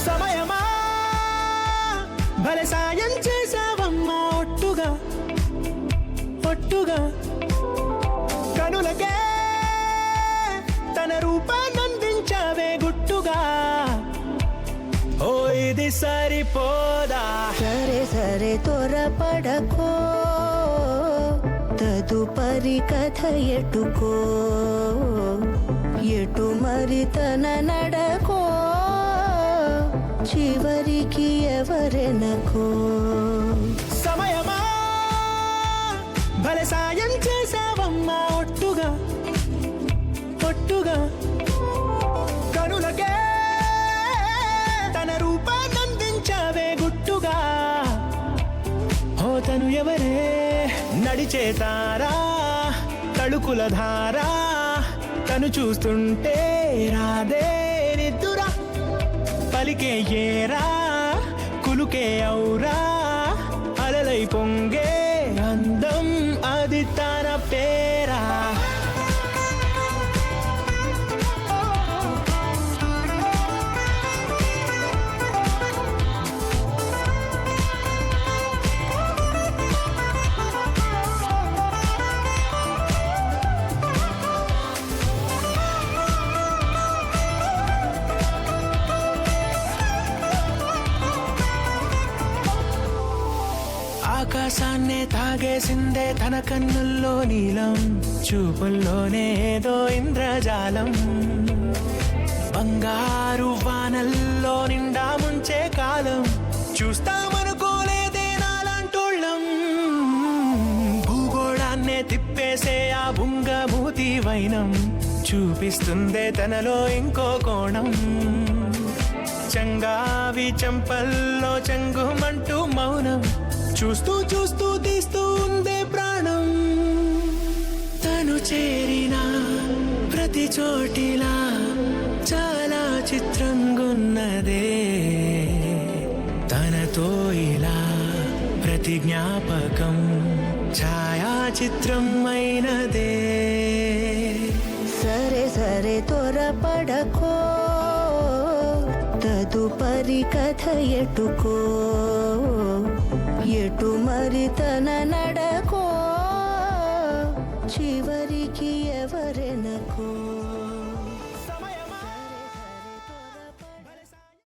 సమయమా భలే సాయం చేసావమ్మా ఒట్టుగా ఒట్టుగా కనులకే తన రూపాన్నందించావే గుట్టుగా ఓ ఇది సరిపోదా సరే సరే త్వరపడకో తదుపరి కథ ఎటుకో ఎటు మరి తన నడకో చివరికి ఎవరెనకో సమయమా భలే సాయం చేసావమ్మా ఒట్టుగా ఒట్టుగా కనులకే తన రూపాన్నందించావే గుట్టుగా ఓ తను ఎవరే నడిచే తారా తడుకుల ధారా తను చూస్తుంటే రాదే నిద్దురా పలికే ఏరా కులుకే ఔరా అలలై పొంగే అందం అది తన పేరా ఆకాశాన్నే తాగేసిందే తన కన్నుల్లో నీలం చూపుల్లోనే ఏదో ఇంద్రజాలం బంగారు వానల్లో నిండా ముంచే కాలం చూస్తామనుకోలేదే నాలాంటోళ్ళం భూగోళాన్నే తిప్పేసే ఆ బుంగమూతి వైనం చూపిస్తుందే తనలో ఇంకో కోణం చంగావి చెంపల్లో చెంగుమంటూ మౌనం చూస్తూ చూస్తూ తీస్తూ ఉందే ప్రాణం తను చేరిన ప్రతి చోటిలా చాలా చిత్రంగున్నదే తనతో ఇలా ప్రతి జ్ఞాపకం ఛాయాచిత్రం అయినదే సరే సరే త్వరపడకో తదుపరి కథ ఎటుకో ఎటు మరి తన నడకో చివరికి ఎవరు